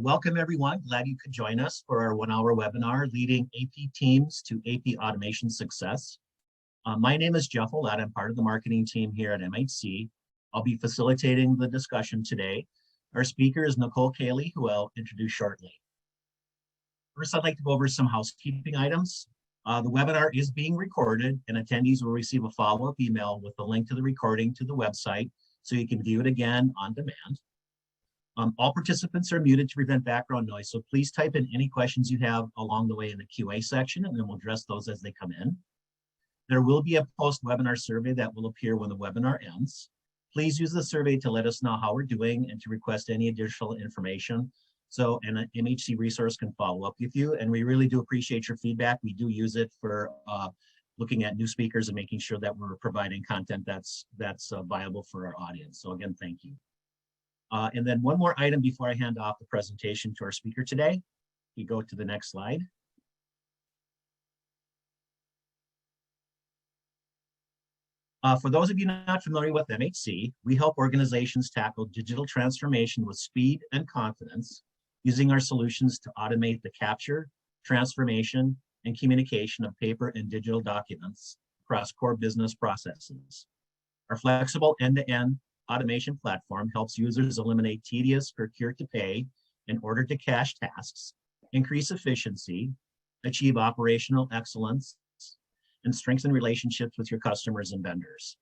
Welcome everyone. Glad you could join us for our 1-hour webinar, Leading AP Teams to AP Automation Success. My name is Jeff Olet. I'm part of the marketing team here at MHC. I'll be facilitating the discussion today. Our speaker is Nicole Cayley, who I'll introduce shortly. First, I'd like to go over some housekeeping items. The webinar is being recorded and attendees will receive a follow-up email with a link to the recording to the website so you can view it again on demand. All participants are muted to prevent background noise, so please type in any questions you have along the way in the QA section, and then we'll address those as they come in. There will be a post-webinar survey that will appear when the webinar ends. Please use the survey to let us know how we're doing and to request any additional information, so an MHC resource can follow up with you. And we really do appreciate your feedback. We do use it for looking at new speakers and making sure that we're providing content that's viable for our audience. So again, thank you. And then one more item before I hand off the presentation to our speaker today. You go to the next slide. For those of you not familiar with MHC, we help organizations tackle digital transformation with speed and confidence using our solutions to automate the capture, transformation, and communication of paper and digital documents across core business processes. Our flexible end-to-end automation platform helps users eliminate tedious procure-to-pay and order-to-cash tasks, increase efficiency, achieve operational excellence, and strengthen relationships with your customers and vendors.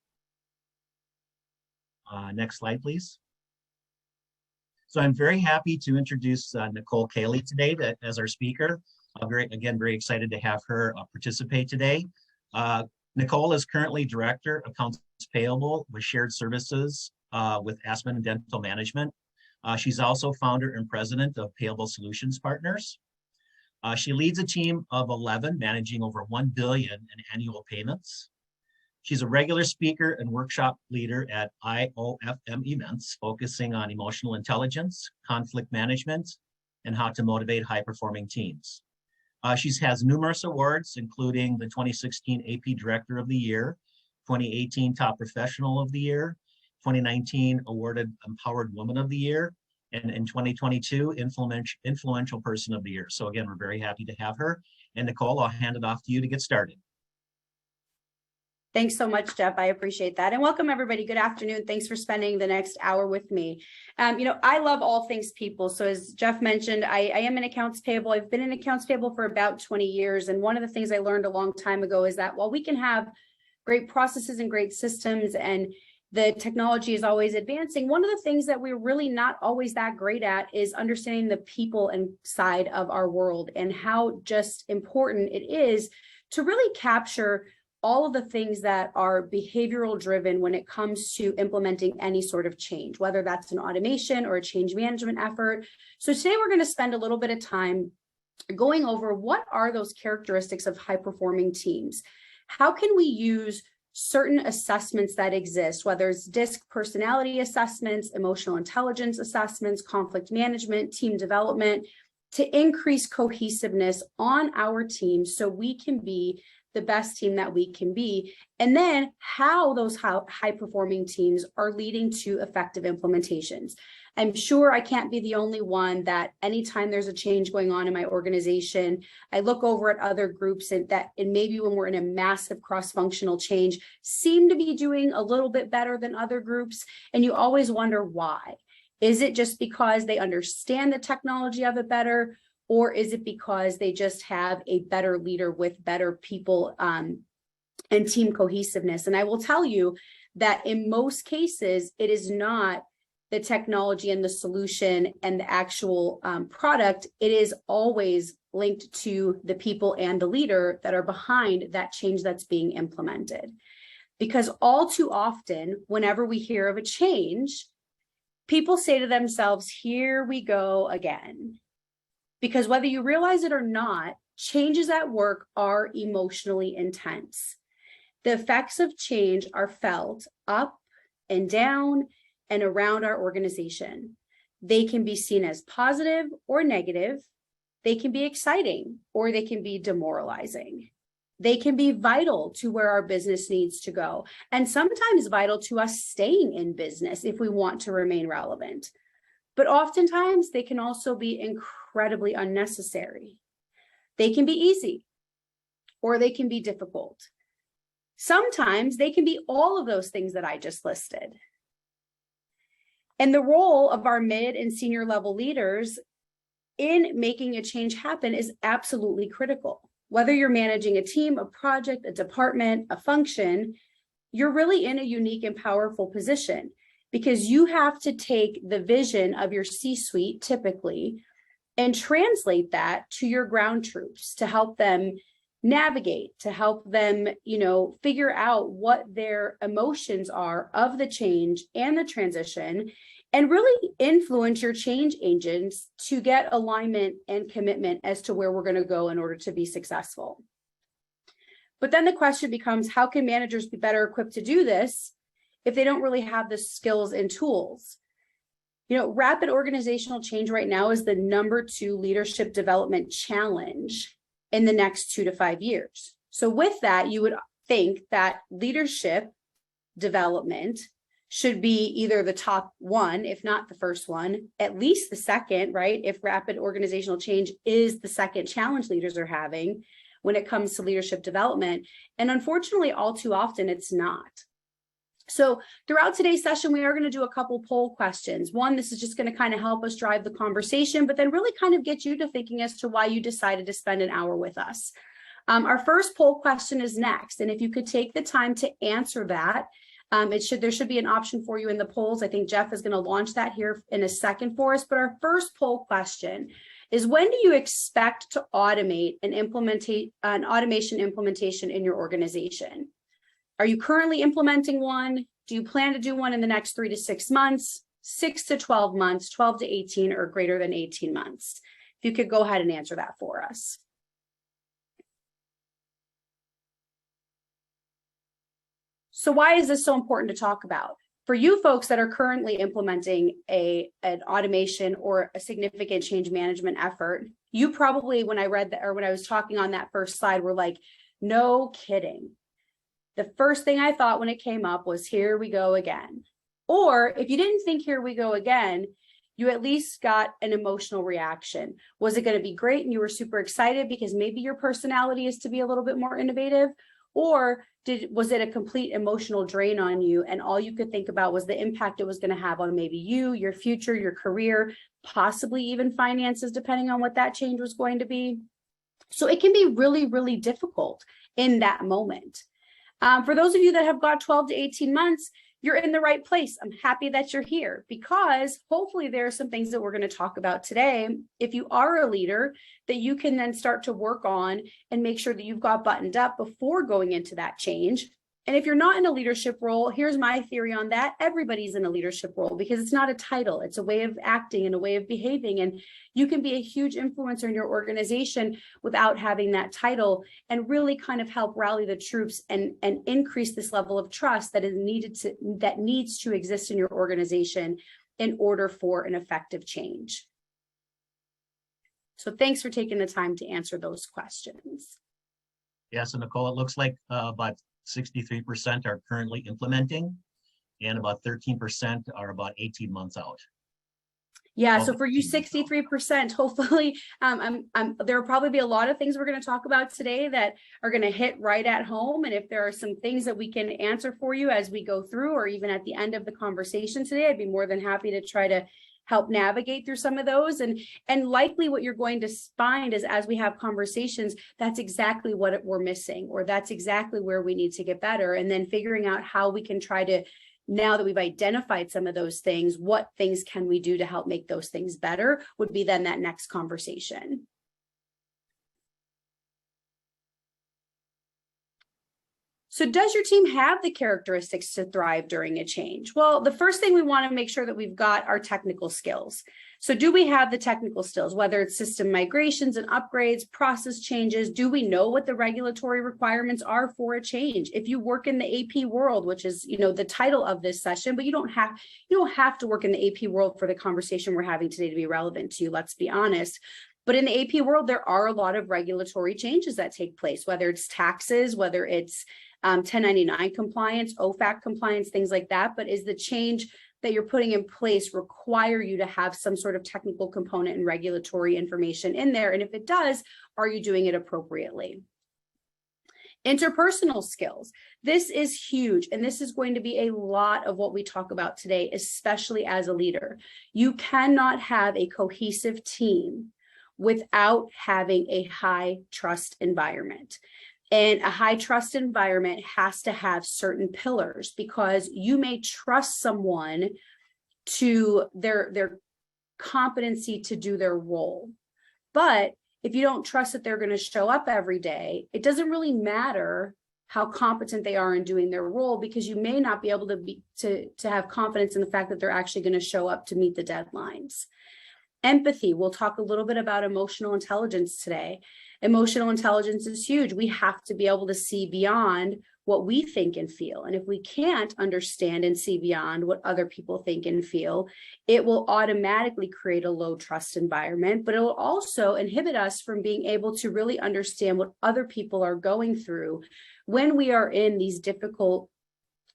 Next slide, please. So I'm very happy to introduce Nicole Cayley today as our speaker. Very excited to have her participate today. Nicole is currently Director of Accounts Payable with Shared Services with Aspen Dental Management. She's also founder and president of Payable Solutions Partners. She leads a team of 11 managing over 1 billion in annual payments. She's a regular speaker and workshop leader at IOFM events, focusing on emotional intelligence, conflict management, and how to motivate high-performing teams. She has numerous awards, including the 2016 AP Director of the Year, 2018 Top Professional of the Year, 2019 awarded Empowered Woman of the Year, and in 2022, Influential Person of the Year. So again, we're very happy to have her. And Nicole, I'll hand it off to you to get started. Thanks so much, Jeff. I appreciate that. And welcome, everybody. Good afternoon. Thanks for spending the next hour with me. I love all things people. So as Jeff mentioned, I am in accounts payable. I've been in accounts payable for about 20 years. And one of the things I learned a long time ago is that while we can have great processes and great systems and the technology is always advancing, one of the things that we're really not always that great at is understanding the people and side of our world and how just important it is to really capture all of the things that are behavioral driven when it comes to implementing any sort of change, whether that's an automation or a change management effort. So today we're going to spend a little bit of time going over what are those characteristics of high-performing teams. How can we use certain assessments that exist, whether it's DISC personality assessments, emotional intelligence assessments, conflict management, team development, to increase cohesiveness on our team so we can be the best team that we can be, and then how those high-performing teams are leading to effective implementations. I'm sure I can't be the only one that anytime there's a change going on in my organization, I look over at other groups and maybe when we're in a massive cross-functional change, seem to be doing a little bit better than other groups. And you always wonder why. Is it just because they understand the technology of it better? Or is it because they just have a better leader with better people and team cohesiveness? And I will tell you that in most cases, it is not the technology and the solution and the actual product. It is always linked to the people and the leader that are behind that change that's being implemented. Because all too often, whenever we hear of a change, people say to themselves, here we go again. Because whether you realize it or not, changes at work are emotionally intense. The effects of change are felt up and down and around our organization. They can be seen as positive or negative. They can be exciting or they can be demoralizing. They can be vital to where our business needs to go, and sometimes vital to us staying in business if we want to remain relevant. but oftentimes they can also be incredibly unnecessary. They can be easy, or they can be difficult. Sometimes they can be all of those things that I just listed. And the role of our mid and senior level leaders in making a change happen is absolutely critical. Whether you're managing a team, a project, a department, a function, you're really in a unique and powerful position because you have to take the vision of your C-suite typically and translate that to your ground troops to help them navigate, to help them, figure out what their emotions are of the change and the transition, and really influence your change agents to get alignment and commitment as to where we're going to go in order to be successful. But then the question becomes, how can managers be better equipped to do this if they don't really have the skills and tools? Rapid organizational change right now is the #2 leadership development challenge in the next 2 to 5 years. So with that, you would think that leadership development should be either the top one, if not the first one, at least the second, right? If rapid organizational change is the second challenge leaders are having when it comes to leadership development. And unfortunately, all too often, it's not. So throughout today's session, we are going to do a couple poll questions. One, this is just going to kind of help us drive the conversation, but then really kind of get you to thinking as to why you decided to spend an hour with us. Our first poll question is next. And if you could take the time to answer that, there should be an option for you in the polls. I think Jeff is going to launch that here in a second for us. But our first poll question is, when do you expect to automate and implement an automation implementation in your organization? Are you currently implementing one? Do you plan to do one in the next 3 to 6 months, 6 to 12 months, 12 to 18, or greater than 18 months? If you could go ahead and answer that for us. So why is this so important to talk about? For you folks that are currently implementing an automation or a significant change management effort, you probably, when I read that, or when I was talking on that first slide, were like, no kidding. The first thing I thought when it came up was, here we go again. Or if you didn't think here we go again, you at least got an emotional reaction. Was it going to be great and you were super excited because maybe your personality is to be a little bit more innovative? Or was it a complete emotional drain on you and all you could think about was the impact it was going to have on maybe you, your future, your career, possibly even finances, depending on what that change was going to be? So it can be really, really difficult in that moment. For those of you that have got 12 to 18 months, you're in the right place. I'm happy that you're here because hopefully there are some things that we're going to talk about today. If you are a leader, that you can then start to work on and make sure that you've got buttoned up before going into that change. And if you're not in a leadership role, here's my theory on that. Everybody's in a leadership role because it's not a title. It's a way of acting and a way of behaving. And you can be a huge influencer in your organization without having that title and really kind of help rally the troops and increase this level of trust that needs to exist in your organization in order for an effective change. So thanks for taking the time to answer those questions. Yes, and Nicole, it looks like about 63% are currently implementing, and about 13% are about 18 months out. Yeah, so for you 63%, hopefully, there will probably be a lot of things we're going to talk about today that are going to hit right at home. And if there are some things that we can answer for you as we go through, or even at the end of the conversation today, I'd be more than happy to try to help navigate through some of those. And likely what you're going to find is as we have conversations, that's exactly what we're missing, or that's exactly where we need to get better. And then figuring out how we can try to, now that we've identified some of those things, what things can we do to help make those things better would be then that next conversation. So does your team have the characteristics to thrive during a change? Well, the first thing we want to make sure that we've got are technical skills. So do we have the technical skills, whether it's system migrations and upgrades, process changes? Do we know what the regulatory requirements are for a change? If you work in the AP world, which is, the title of this session, but you don't have to work in the AP world for the conversation we're having today to be relevant to you, let's be honest. But in the AP world, there are a lot of regulatory changes that take place, whether it's taxes, whether it's 1099 compliance, OFAC compliance, things like that. But is the change that you're putting in place require you to have some sort of technical component and regulatory information in there? And if it does, are you doing it appropriately? Interpersonal skills. This is huge. And this is going to be a lot of what we talk about today, especially as a leader. You cannot have a cohesive team without having a high trust environment. And a high trust environment has to have certain pillars, because you may trust someone to their competency to do their role. But if you don't trust that they're going to show up every day, it doesn't really matter how competent they are in doing their role, because you may not be able to have confidence in the fact that they're actually going to show up to meet the deadlines. Empathy. We'll talk a little bit about emotional intelligence today. Emotional intelligence is huge. We have to be able to see beyond what we think and feel. And if we can't understand and see beyond what other people think and feel, it will automatically create a low trust environment, but it will also inhibit us from being able to really understand what other people are going through when we are in these difficult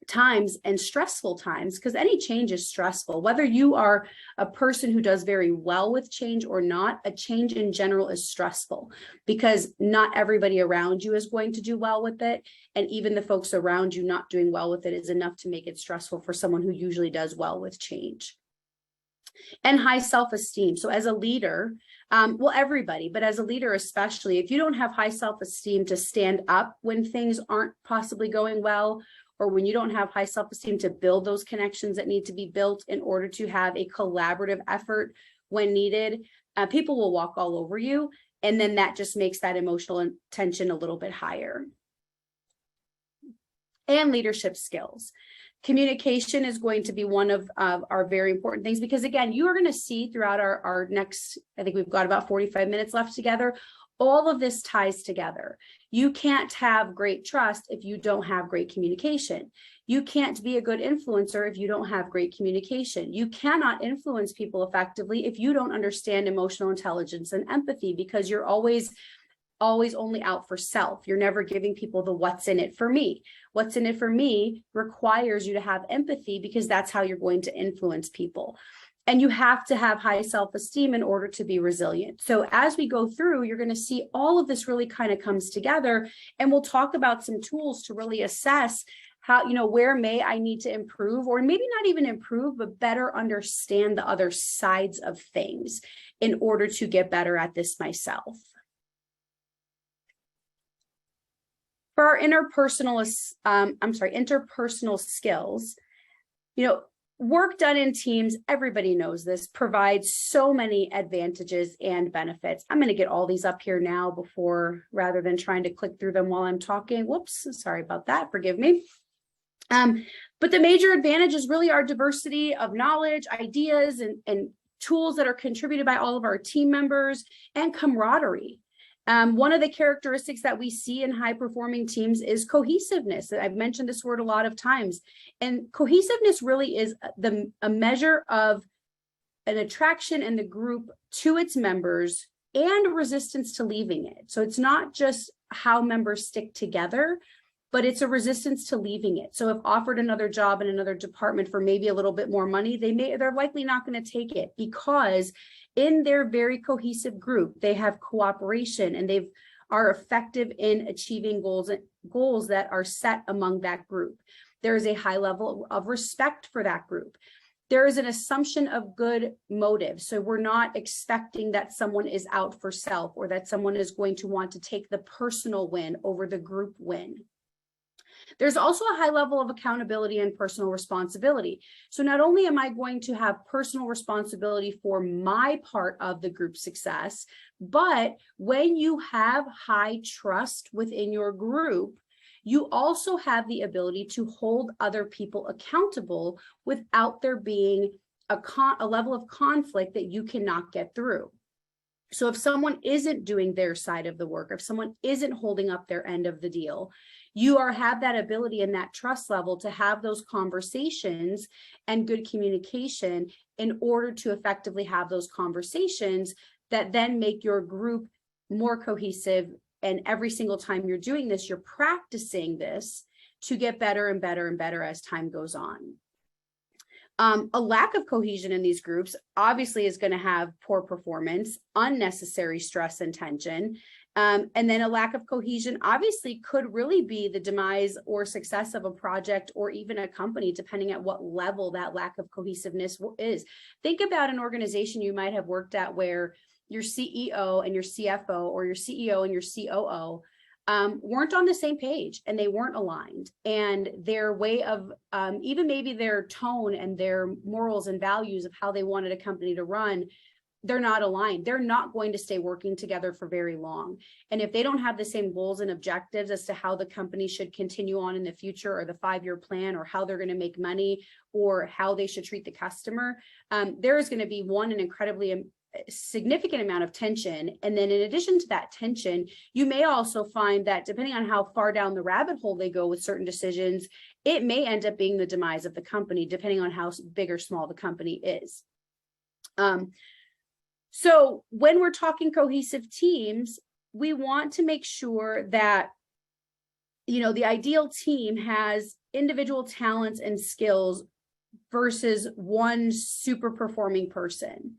times and stressful times, because any change is stressful. Whether you are a person who does very well with change or not, a change in general is stressful, because not everybody around you is going to do well with it. And even the folks around you not doing well with it is enough to make it stressful for someone who usually does well with change. And high self-esteem. So as a leader, well, everybody, but as a leader especially, if you don't have high self-esteem to stand up when things aren't possibly going well, or when you don't have high self-esteem to build those connections that need to be built in order to have a collaborative effort when needed, people will walk all over you. And then that just makes that emotional tension a little bit higher. And leadership skills. Communication is going to be one of our very important things, because again, you are going to see throughout our next, I think we've got about 45 minutes left together, all of this ties together. You can't have great trust if you don't have great communication. You can't be a good influencer if you don't have great communication. You cannot influence people effectively if you don't understand emotional intelligence and empathy, because you're always only out for self. You're never giving people the what's in it for me. What's in it for me requires you to have empathy, because that's how you're going to influence people. And you have to have high self-esteem in order to be resilient. So as we go through, you're going to see all of this really kind of comes together, and we'll talk about some tools to really assess how, where may I need to improve, or maybe not even improve, but better understand the other sides of things in order to get better at this myself. For our interpersonal skills, work done in teams, everybody knows this, provides so many advantages and benefits. I'm going to get all these up here now rather than trying to click through them while I'm talking. Whoops, sorry about that, forgive me. But the major advantages really are diversity of knowledge, ideas, and tools that are contributed by all of our team members, and camaraderie. One of the characteristics that we see in high-performing teams is cohesiveness. I've mentioned this word a lot of times. And cohesiveness really is a measure of an attraction in the group to its members and resistance to leaving it. So it's not just how members stick together, but it's a resistance to leaving it. So if offered another job in another department for maybe a little bit more money, they're likely not going to take it, because in their very cohesive group, they have cooperation, and they are effective in achieving goals that are set among that group. There is a high level of respect for that group. There is an assumption of good motive. So we're not expecting that someone is out for self, or that someone is going to want to take the personal win over the group win. There's also a high level of accountability and personal responsibility. So not only am I going to have personal responsibility for my part of the group success, but when you have high trust within your group, you also have the ability to hold other people accountable without there being a level of conflict that you cannot get through. So if someone isn't doing their side of the work, if someone isn't holding up their end of the deal, you have that ability and that trust level to have those conversations and good communication in order to effectively have those conversations that then make your group more cohesive. And every single time you're doing this, you're practicing this to get better and better and better as time goes on. A lack of cohesion in these groups obviously is going to have poor performance, unnecessary stress and tension. And then a lack of cohesion obviously could really be the demise or success of a project or even a company, depending at what level that lack of cohesiveness is. Think about an organization you might have worked at where your CEO and your CFO, or your CEO and your COO, weren't on the same page, and they weren't aligned, and their way of even maybe their tone and their morals and values of how they wanted a company to run, they're not aligned. They're not going to stay working together for very long. And if they don't have the same goals and objectives as to how the company should continue on in the future, or the 5-year plan, or how they're going to make money, or how they should treat the customer, there is going to be an incredibly significant amount of tension. And then in addition to that tension, you may also find that depending on how far down the rabbit hole they go with certain decisions, it may end up being the demise of the company, depending on how big or small the company is. So when we're talking cohesive teams, we want to make sure that, the ideal team has individual talents and skills versus one super performing person.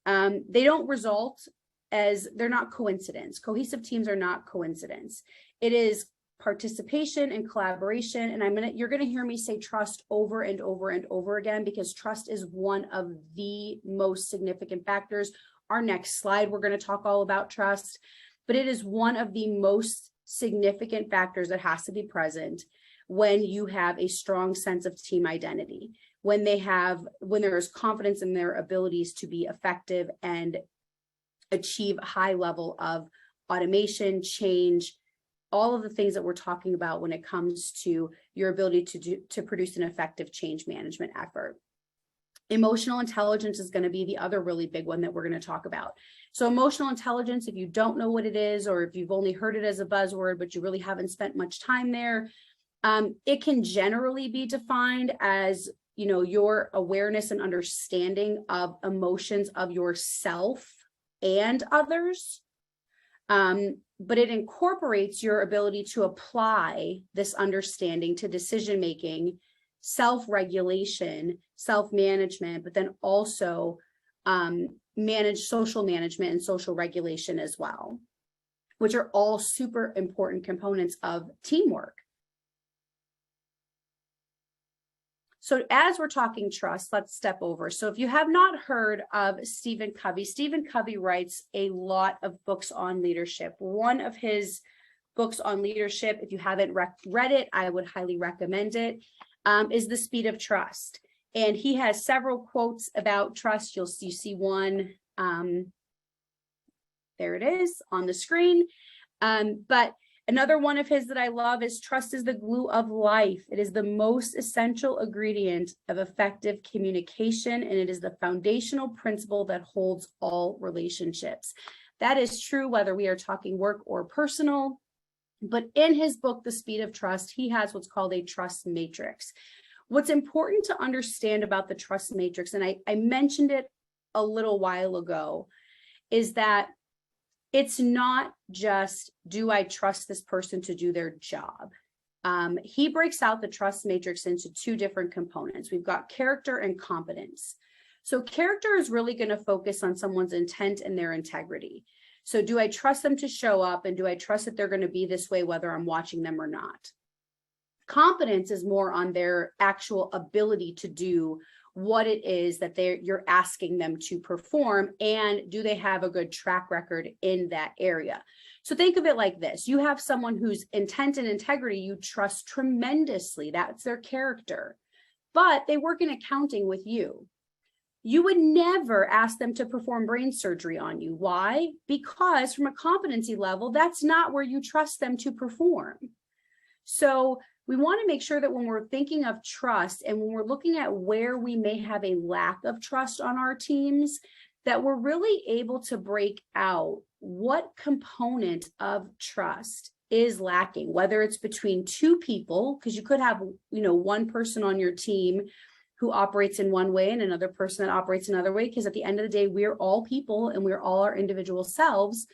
They don't result as, they're not coincidence. Cohesive teams are not coincidence. It is participation and collaboration. And you're going to hear me say trust over and over and over again, because trust is one of the most significant factors. Our next slide, we're going to talk all about trust, but it is one of the most significant factors that has to be present when you have a strong sense of team identity. When there is confidence in their abilities to be effective and achieve a high level of automation, change, all of the things that we're talking about when it comes to your ability to produce an effective change management effort. Emotional intelligence is going to be the other really big one that we're going to talk about. So emotional intelligence, if you don't know what it is, or if you've only heard it as a buzzword, but you really haven't spent much time there, it can generally be defined as your awareness and understanding of emotions of yourself and others. But it incorporates your ability to apply this understanding to decision-making, self-regulation, self-management, but then also manage social management and social regulation as well, which are all super important components of teamwork. So as we're talking trust, let's step over. So if you have not heard of Stephen Covey writes a lot of books on leadership. One of his books on leadership, if you haven't read it, I would highly recommend it, is The Speed of Trust. And he has several quotes about trust. You see one, there it is on the screen. But another one of his that I love is trust is the glue of life. It is the most essential ingredient of effective communication, and it is the foundational principle that holds all relationships. That is true whether we are talking work or personal. But in his book, The Speed of Trust, he has what's called a trust matrix. What's important to understand about the trust matrix, and I mentioned it a little while ago, is that it's not just, do I trust this person to do their job? He breaks out the trust matrix into two different components. We've got character and competence. So character is really going to focus on someone's intent and their integrity. So do I trust them to show up, and do I trust that they're going to be this way whether I'm watching them or not? Competence is more on their actual ability to do what it is that you're asking them to perform, and do they have a good track record in that area? So think of it like this. You have someone whose intent and integrity you trust tremendously. That's their character, but they work in accounting with you. You would never ask them to perform brain surgery on you. Why? Because from a competency level, that's not where you trust them to perform. So we want to make sure that when we're thinking of trust, and when we're looking at where we may have a lack of trust on our teams, that we're really able to break out what component of trust is lacking, whether it's between two people, because you could have, one person on your team who operates in one way and another person that operates another way, because at the end of the day, we're all people and we're all our individual selves.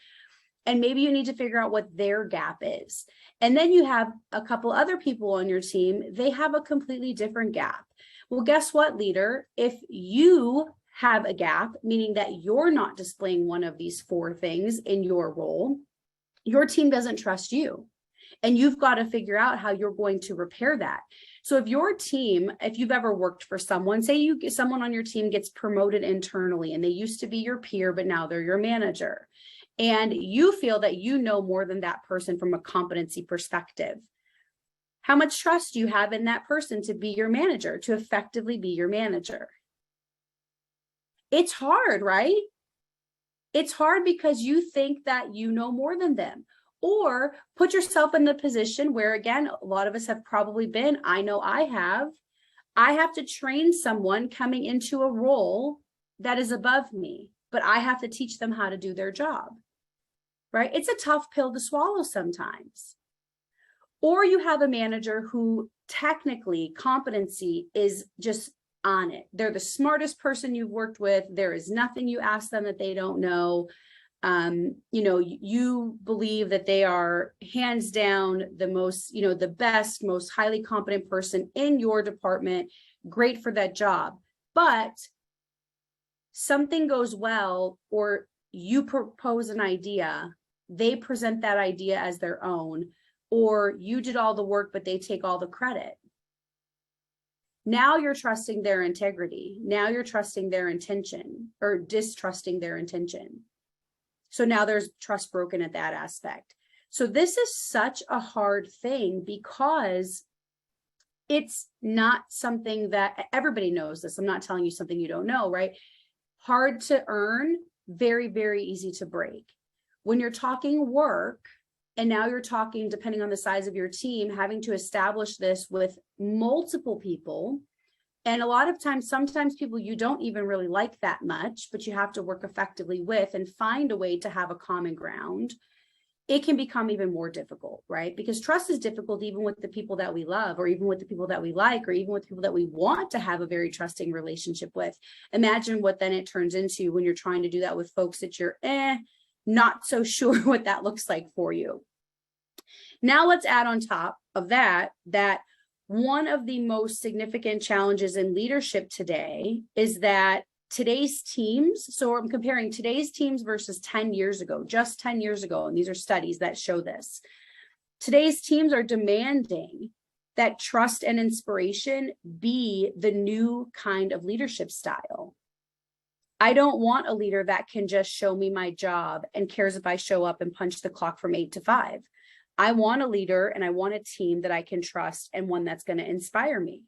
And maybe you need to figure out what their gap is. And then you have a couple other people on your team, they have a completely different gap. Well, guess what, leader? If you have a gap, meaning that you're not displaying one of these 4 things in your role, your team doesn't trust you. And you've got to figure out how you're going to repair that. So if your team, if you've ever worked for someone, say someone on your team gets promoted internally and they used to be your peer, but now they're your manager, and you feel that you know more than that person from a competency perspective. How much trust do you have in that person to be your manager, to effectively be your manager? It's hard, right? It's hard because you think that you know more than them. Or put yourself in the position where, again, a lot of us have probably been, I know I have to train someone coming into a role that is above me, but I have to teach them how to do their job, right? It's a tough pill to swallow sometimes. Or you have a manager who technically competency is just on it. They're the smartest person you've worked with. There is nothing you ask them that they don't know. You believe that they are hands down the most, the best, most highly competent person in your department, great for that job. But something goes well, or you propose an idea, they present that idea as their own, or you did all the work, but they take all the credit. Now you're trusting their integrity. Now you're trusting their intention, or distrusting their intention. So now there's trust broken at that aspect. So this is such a hard thing because it's not something that everybody knows this. I'm not telling you something you don't know, right? Hard to earn, very, very easy to break. When you're talking work, and now you're talking, depending on the size of your team, having to establish this with multiple people. And a lot of times, sometimes people you don't even really like that much, but you have to work effectively with and find a way to have a common ground. It can become even more difficult, right? Because trust is difficult even with the people that we love, or even with the people that we like, or even with people that we want to have a very trusting relationship with. Imagine what then it turns into when you're trying to do that with folks that you're not so sure what that looks like for you. Now let's add on top of that one of the most significant challenges in leadership today is that today's teams, so I'm comparing today's teams versus 10 years ago, just 10 years ago, and these are studies that show this. Today's teams are demanding that trust and inspiration be the new kind of leadership style. I don't want a leader that can just show me my job and cares if I show up and punch the clock from 8 to 5. I want a leader and I want a team that I can trust and one that's going to inspire me.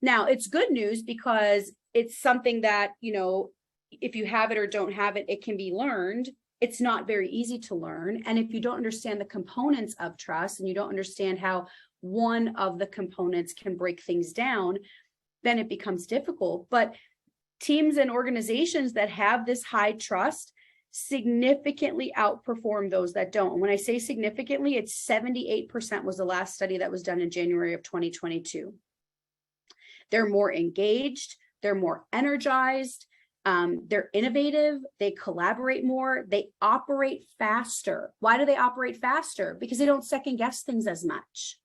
Now, it's good news because it's something that, if you have it or don't have it, it can be learned. It's not very easy to learn. And if you don't understand the components of trust and you don't understand how one of the components can break things down, then it becomes difficult. But teams and organizations that have this high trust significantly outperform those that don't. And when I say significantly, it's 78% was the last study that was done in January of 2022. They're more engaged, they're more energized, they're innovative, they collaborate more, they operate faster. Why do they operate faster? Because they don't second guess things as much.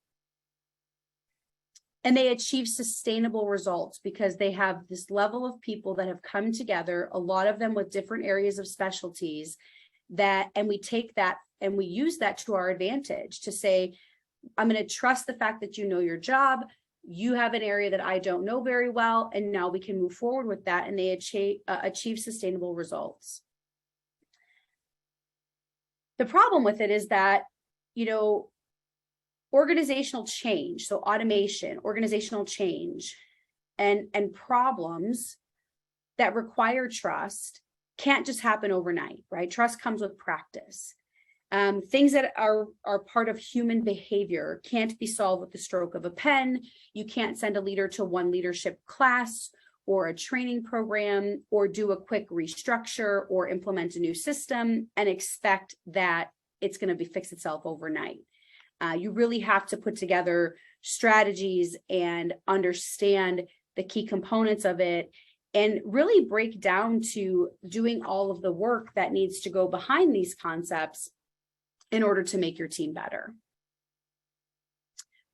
And they achieve sustainable results because they have this level of people that have come together, a lot of them with different areas of specialties, and we take that and we use that to our advantage to say, I'm going to trust the fact that you know your job. You have an area that I don't know very well, and now we can move forward with that, and they achieve sustainable results. The problem with it is that, organizational change, so automation, organizational change, and problems that require trust can't just happen overnight, right? Trust comes with practice. Things that are part of human behavior can't be solved with the stroke of a pen. You can't send a leader to one leadership class or a training program or do a quick restructure or implement a new system and expect that it's going to fix itself overnight. You really have to put together strategies and understand the key components of it and really break down to doing all of the work that needs to go behind these concepts in order to make your team better.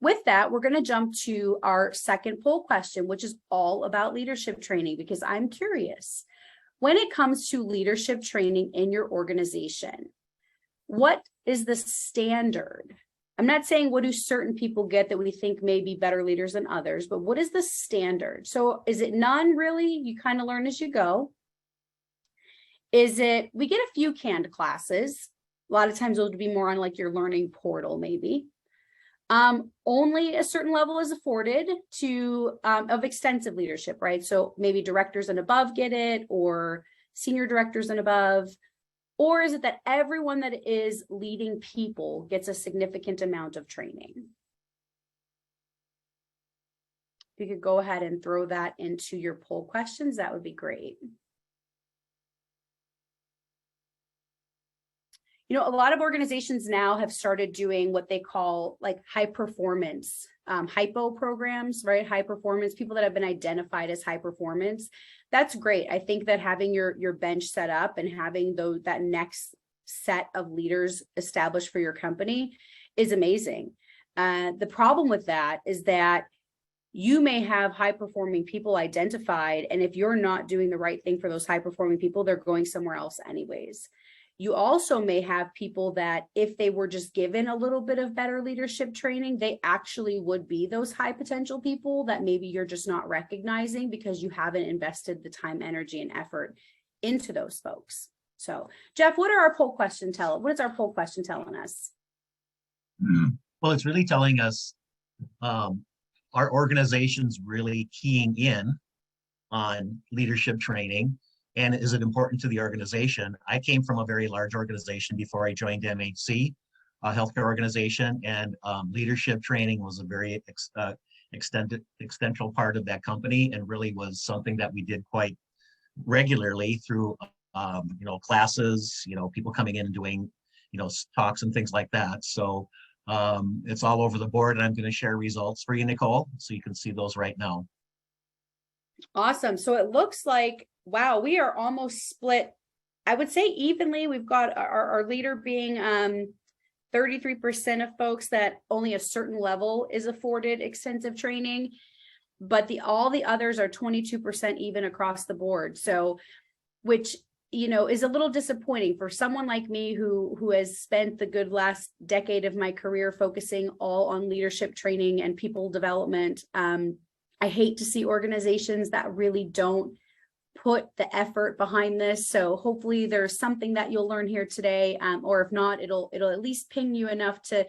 with that, we're going to jump to our second poll question, which is all about leadership training, because I'm curious, when it comes to leadership training in your organization, what is the standard? I'm not saying what do certain people get that we think may be better leaders than others, but what is the standard? So is it none really? You kind of learn as you go. Is it, we get a few canned classes. A lot of times it would be more on like your learning portal, maybe. Only a certain level is afforded to of extensive leadership, right? So maybe directors and above get it, or senior directors and above. Or is it that everyone that is leading people gets a significant amount of training? If you could go ahead and throw that into your poll questions, that would be great. You know, a lot of organizations now have started doing what they call like high performance, hypo programs, right? High performance, people that have been identified as high performance. That's great. I think that having your bench set up and having that next set of leaders established for your company is amazing. The problem with that is that you may have high performing people identified, and if you're not doing the right thing for those high performing people, they're going somewhere else anyways. You also may have people that if they were just given a little bit of better leadership training, they actually would be those high potential people that maybe you're just not recognizing because you haven't invested the time, energy, and effort into those folks. So, Jeff, what is our poll question telling us? Well, it's really telling us our organization's really keying in on leadership training. And is it important to the organization? I came from a very large organization before I joined MHC, a healthcare organization, and leadership training was a very extensive part of that company, and really was something that we did quite regularly through, classes, people coming in and doing, talks and things like that. So it's all over the board, and I'm going to share results for you, Nicole, so you can see those right now. Awesome. So it looks like, wow, we are almost split, I would say evenly. We've got our leader being 33% of folks that only a certain level is afforded extensive training, but all the others are 22% even across the board. So, which, is a little disappointing for someone like me who has spent the good last decade of my career focusing all on leadership training and people development. I hate to see organizations that really don't put the effort behind this. So hopefully there's something that you'll learn here today, or if not, it'll at least ping you enough to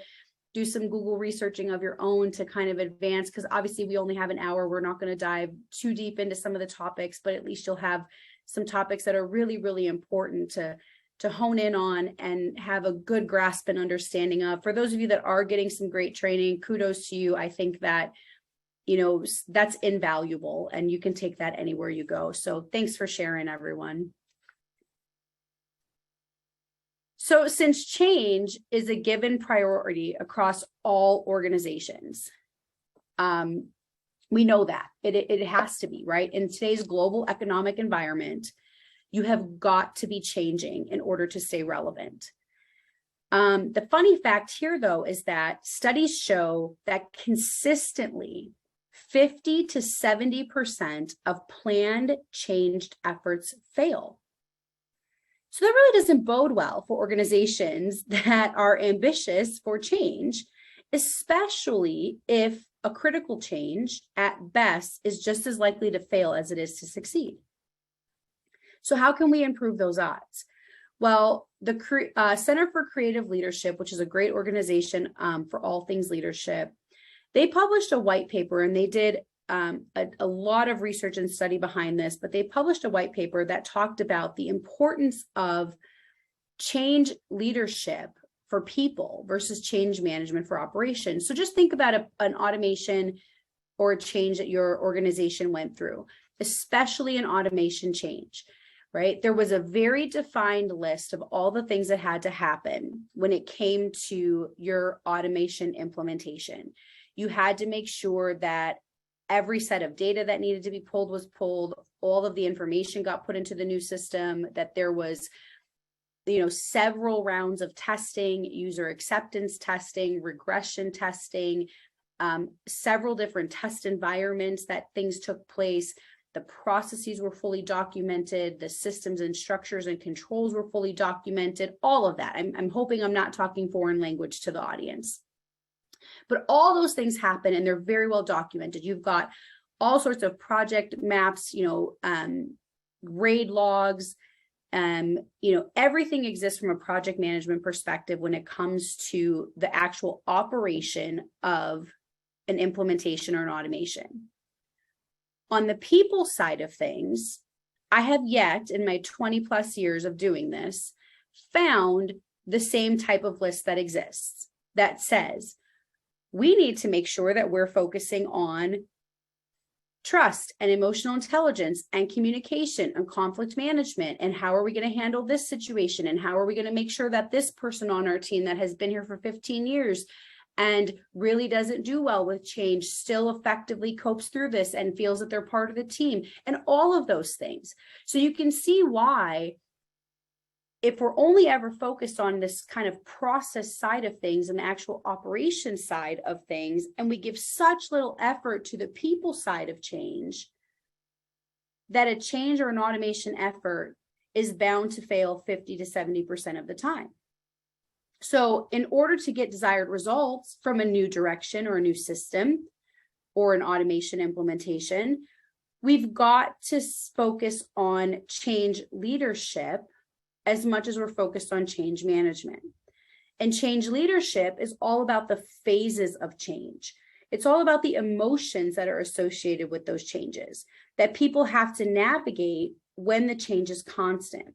do some Google researching of your own to kind of advance, because obviously we only have an hour. We're not going to dive too deep into some of the topics, but at least you'll have some topics that are really, really important to hone in on and have a good grasp and understanding of. For those of you that are getting some great training, kudos to you. I think that that's invaluable, and you can take that anywhere you go. So thanks for sharing, everyone. So since change is a given priority across all organizations, we know that it has to be, right? In today's global economic environment, you have got to be changing in order to stay relevant. The funny fact here, though, is that studies show that consistently 50 to 70% of planned changed efforts fail. So that really doesn't bode well for organizations that are ambitious for change, especially if a critical change at best is just as likely to fail as it is to succeed. So how can we improve those odds? Well, the Center for Creative Leadership, which is a great organization for all things leadership, they published a white paper, and they did a lot of research and study behind this, but they published a white paper that talked about the importance of change leadership for people versus change management for operations. So just think about an automation or a change that your organization went through, especially an automation change, right? There was a very defined list of all the things that had to happen when it came to your automation implementation. You had to make sure that every set of data that needed to be pulled was pulled, all of the information got put into the new system, that there was, several rounds of testing, user acceptance testing, regression testing, several different test environments that things took place. The processes were fully documented. The systems and structures and controls were fully documented. All of that. I'm hoping I'm not talking foreign language to the audience. But all those things happen and they're very well documented. You've got all sorts of project maps, grade logs, everything exists from a project management perspective when it comes to the actual operation of an implementation or an automation. On the people side of things, I have yet in my 20 plus years of doing this, found the same type of list that exists that says, we need to make sure that we're focusing on trust and emotional intelligence and communication and conflict management. And how are we going to handle this situation? And how are we going to make sure that this person on our team that has been here for 15 years and really doesn't do well with change still effectively copes through this and feels that they're part of the team, and all of those things. So you can see why, if we're only ever focused on this kind of process side of things and the actual operation side of things, and we give such little effort to the people side of change, that a change or an automation effort is bound to fail 50 to 70% of the time. So in order to get desired results from a new direction or a new system or an automation implementation, we've got to focus on change leadership as much as we're focused on change management. And change leadership is all about the phases of change. It's all about the emotions that are associated with those changes that people have to navigate when the change is constant.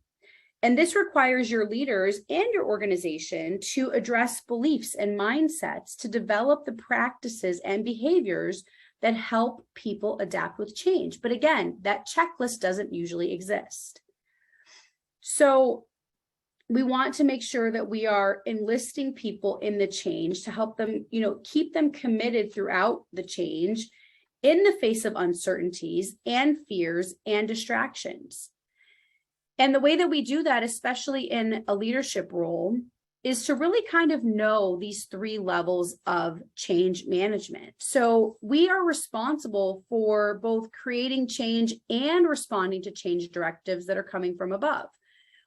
And this requires your leaders and your organization to address beliefs and mindsets to develop the practices and behaviors that help people adapt with change. But again, that checklist doesn't usually exist. So we want to make sure that we are enlisting people in the change to help them, keep them committed throughout the change in the face of uncertainties and fears and distractions. And the way that we do that, especially in a leadership role, is to really kind of know these three levels of change management. So we are responsible for both creating change and responding to change directives that are coming from above.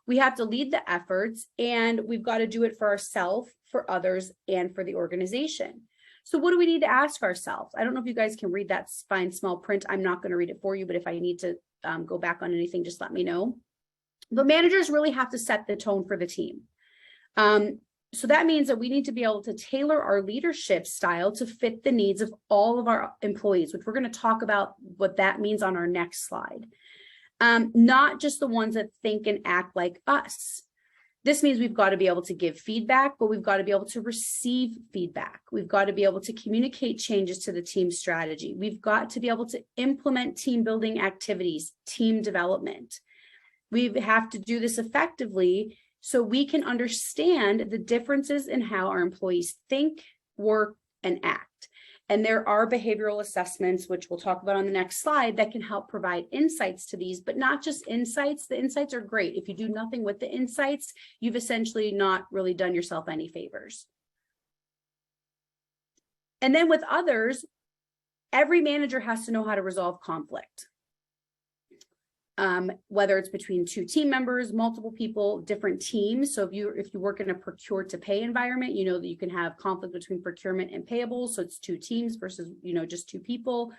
We have to lead the efforts, and we've got to do it for ourselves, for others, and for the organization. So what do we need to ask ourselves? I don't know if you guys can read that fine small print. I'm not going to read it for you, but if I need to go back on anything, just let me know. But managers really have to set the tone for the team. So that means that we need to be able to tailor our leadership style to fit the needs of all of our employees, which we're going to talk about what that means on our next slide. Not just the ones that think and act like us. This means we've got to be able to give feedback, but we've got to be able to receive feedback. We've got to be able to communicate changes to the team strategy. We've got to be able to implement team building activities, team development. We have to do this effectively so we can understand the differences in how our employees think, work, and act. And there are behavioral assessments, which we'll talk about on the next slide, that can help provide insights to these, but not just insights. The insights are great. If you do nothing with the insights, you've essentially not really done yourself any favors. And then with others, every manager has to know how to resolve conflict. Whether it's between two team members, multiple people, different teams. So if you work in a procure to pay environment, you know that you can have conflict between procurement and payables. So it's two teams versus, just two people.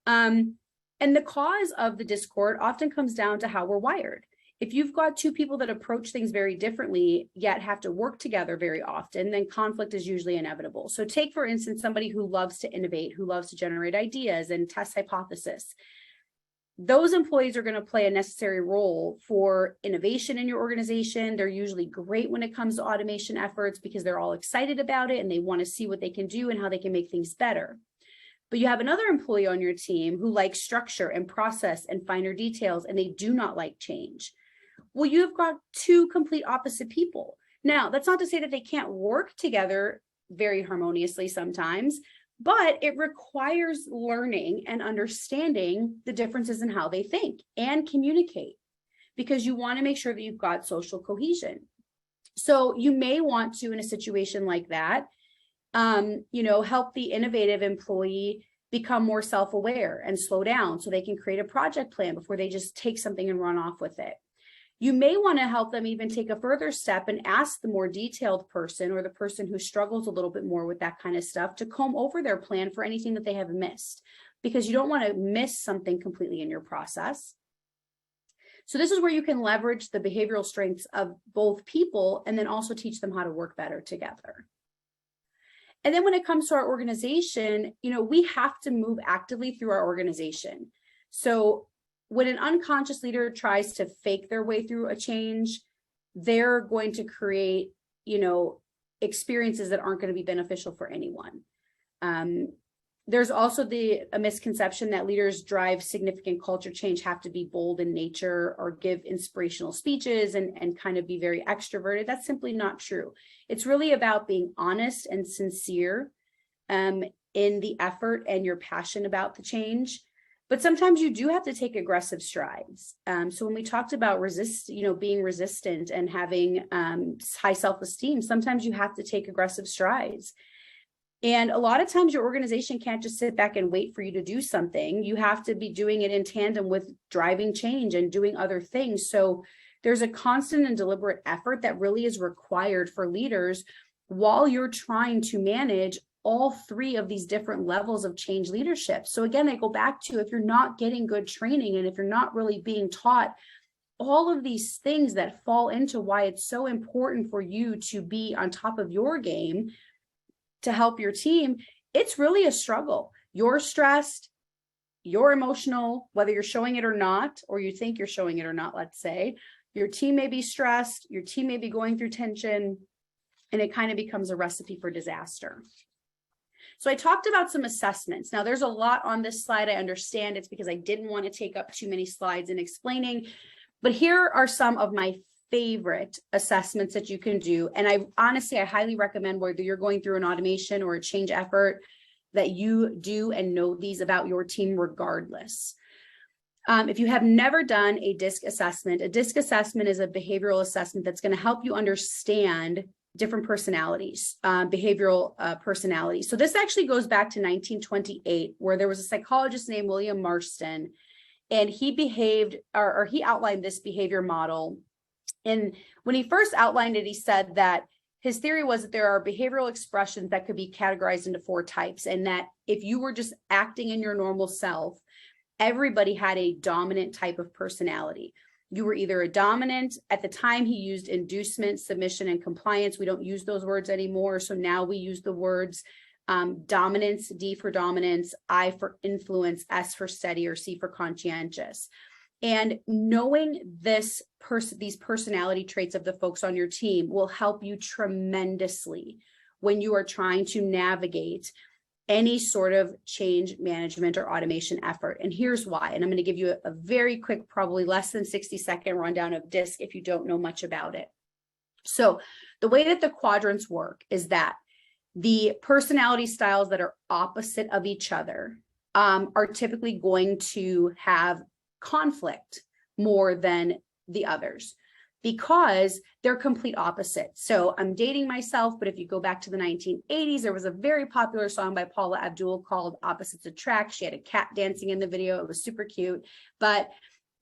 And the cause of the discord often comes down to how we're wired. If you've got two people that approach things very differently, yet have to work together very often, then conflict is usually inevitable. So take, for instance, somebody who loves to innovate, who loves to generate ideas and test hypothesis. Those employees are going to play a necessary role for innovation in your organization. They're usually great when it comes to automation efforts because they're all excited about it and they want to see what they can do and how they can make things better. But you have another employee on your team who likes structure and process and finer details, and they do not like change. Well, you've got two complete opposite people. Now, that's not to say that they can't work together very harmoniously sometimes, but it requires learning and understanding the differences in how they think and communicate, because you want to make sure that you've got social cohesion. So you may want to, in a situation like that, Help the innovative employee become more self-aware and slow down so they can create a project plan before they just take something and run off with it. You may want to help them even take a further step and ask the more detailed person or the person who struggles a little bit more with that kind of stuff to comb over their plan for anything that they have missed, because you don't want to miss something completely in your process. So this is where you can leverage the behavioral strengths of both people and then also teach them how to work better together. And then when it comes to our organization, we have to move actively through our organization. So when an unconscious leader tries to fake their way through a change, they're going to create, experiences that aren't going to be beneficial for anyone. There's also a misconception that leaders drive significant culture change have to be bold in nature or give inspirational speeches and kind of be very extroverted. That's simply not true. It's really about being honest and sincere in the effort and your passion about the change. But sometimes you do have to take aggressive strides. So when we talked about being resistant and having high self-esteem, sometimes you have to take aggressive strides. And a lot of times your organization can't just sit back and wait for you to do something. You have to be doing it in tandem with driving change and doing other things. So there's a constant and deliberate effort that really is required for leaders while you're trying to manage all three of these different levels of change leadership. So again, I go back to, if you're not getting good training and if you're not really being taught all of these things that fall into why it's so important for you to be on top of your game to help your team, it's really a struggle. You're stressed, you're emotional, whether you're showing it or not, or you think you're showing it or not, let's say. Your team may be stressed, your team may be going through tension, and it kind of becomes a recipe for disaster. So I talked about some assessments. Now there's a lot on this slide. I understand it's because I didn't want to take up too many slides in explaining, but here are some of my favorite assessments that you can do. And I highly recommend, whether you're going through an automation or a change effort, that you do and know these about your team regardless. If you have never done a DISC assessment is a behavioral assessment that's going to help you understand different personalities, behavioral personalities. So this actually goes back to 1928, where there was a psychologist named William Marston, and he outlined this behavior model. And when he first outlined it, he said that his theory was that there are behavioral expressions that could be categorized into 4 types, and that if you were just acting in your normal self, everybody had a dominant type of personality. You were either a dominant. At the time, he used inducement, submission, and compliance. We don't use those words anymore. So now we use the words dominance, D for dominance, I for influence, S for steady, or C for conscientious. And knowing these personality traits of the folks on your team will help you tremendously when you are trying to navigate any sort of change management or automation effort. And here's why. And I'm going to give you a very quick, probably less than 60-second rundown of DISC if you don't know much about it. So the way that the quadrants work is that the personality styles that are opposite of each other are typically going to have conflict more than the others because they're complete opposites. So I'm dating myself, but if you go back to the 1980s, there was a very popular song by Paula Abdul called Opposites Attract. She had a cat dancing in the video. It was super cute. But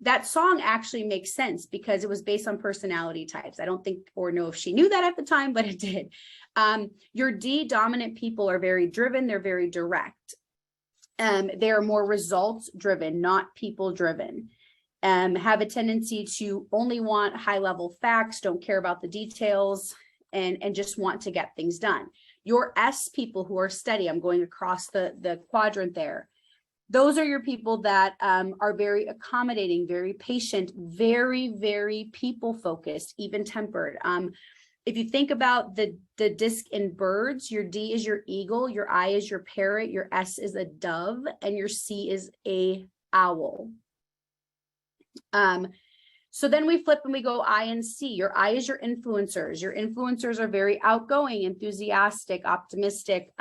that song actually makes sense because it was based on personality types. I don't think or know if she knew that at the time, but it did. Your D dominant people are very driven. They're very direct. They're more results driven, not people driven. Have a tendency to only want high level facts, don't care about the details, and just want to get things done. Your S people who are steady, I'm going across the quadrant there. Those are your people that are very accommodating, very patient, very, very people focused, even tempered. If you think about the disc in birds, your D is your eagle, your I is your parrot, your S is a dove, and your C is a owl. So then we flip and we go I and C. Your I is your influencers. Your influencers are very outgoing, enthusiastic, optimistic,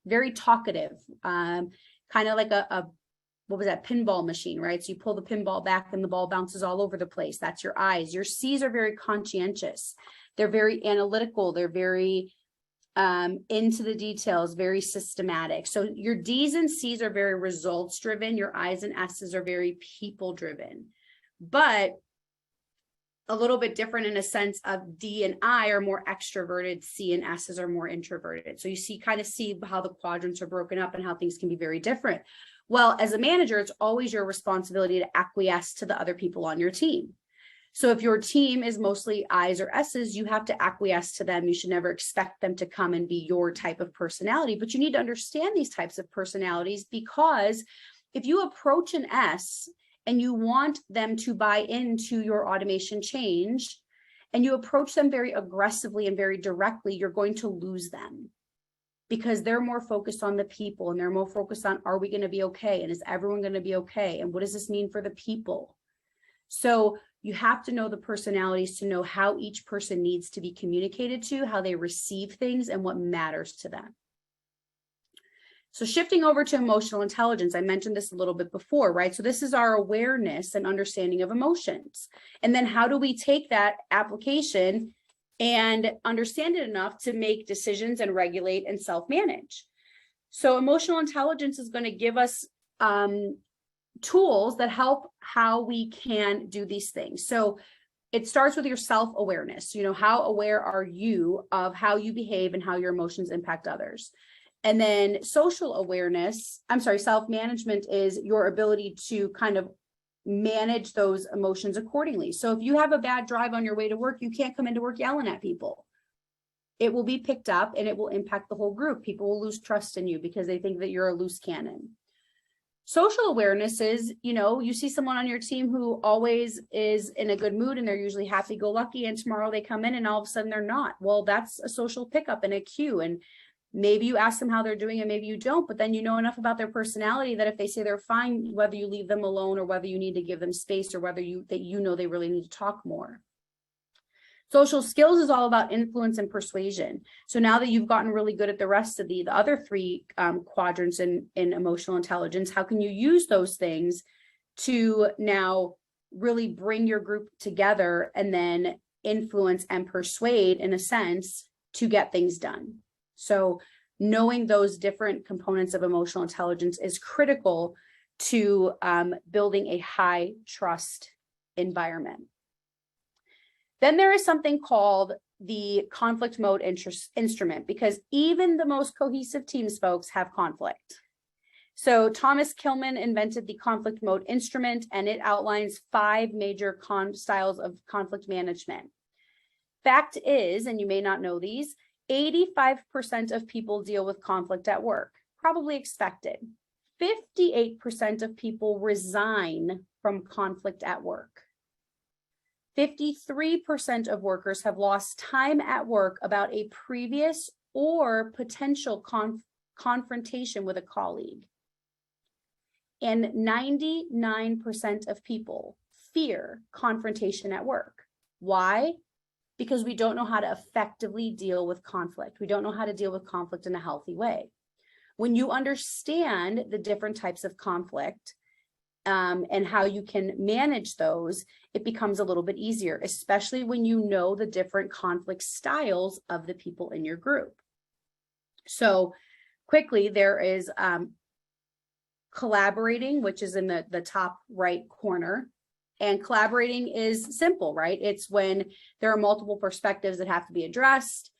very talkative, kind of like what was that, pinball machine, right? So you pull the pinball back and the ball bounces all over the place. That's your I's. Your C's are very conscientious. They're very analytical. They're very into the details, very systematic. So your D's and C's are very results driven. Your I's and S's are very people driven, but a little bit different in a sense of D and I are more extroverted, C and S's are more introverted. So you kind of see how the quadrants are broken up and how things can be very different. Well, as a manager, it's always your responsibility to acquiesce to the other people on your team. So if your team is mostly I's or S's, you have to acquiesce to them. You should never expect them to come and be your type of personality, but you need to understand these types of personalities, because if you approach an S and you want them to buy into your automation change, and you approach them very aggressively and very directly, you're going to lose them, because they're more focused on the people, and they're more focused on, are we going to be okay? And is everyone going to be okay? And what does this mean for the people? So you have to know the personalities to know how each person needs to be communicated to, how they receive things, and what matters to them. So shifting over to emotional intelligence, I mentioned this a little bit before, right? So this is our awareness and understanding of emotions. And then how do we take that application and understand it enough to make decisions and regulate and self-manage? So emotional intelligence is going to give us tools that help how we can do these things. So it starts with your self-awareness. You know, how aware are you of how you behave and how your emotions impact others? And then social awareness, self-management is your ability to kind of manage those emotions accordingly. So if you have a bad drive on your way to work, you can't come into work yelling at people. It will be picked up and it will impact the whole group. People will lose trust in you because they think that you're a loose cannon. Social awareness is, you know, you see someone on your team who always is in a good mood and they're usually happy-go-lucky, and tomorrow they come in and all of a sudden they're not. Well, that's a social pickup and a cue. And maybe you ask them how they're doing and maybe you don't, but then you know enough about their personality that if they say they're fine, whether you leave them alone or whether you need to give them space or whether they really need to talk more. Social skills is all about influence and persuasion. So now that you've gotten really good at the rest of the other three quadrants in emotional intelligence, how can you use those things to now really bring your group together and then influence and persuade, in a sense, to get things done? So knowing those different components of emotional intelligence is critical to building a high trust environment. Then there is something called the conflict mode instrument, because even the most cohesive teams, folks, have conflict. So Thomas Kilmann invented the conflict mode instrument, and it outlines 5 major styles of conflict management. Fact is, and you may not know these, 85% of people deal with conflict at work, probably expected. 58% of people resign from conflict at work. 53% of workers have lost time at work about a previous or potential confrontation with a colleague. And 99% of people fear confrontation at work. Why? Because we don't know how to effectively deal with conflict. We don't know how to deal with conflict in a healthy way. When you understand the different types of conflict and how you can manage those, it becomes a little bit easier, especially when you know the different conflict styles of the people in your group. So quickly, there is collaborating, which is in the top right corner. And collaborating is simple, right? It's when there are multiple perspectives that have to be addressed.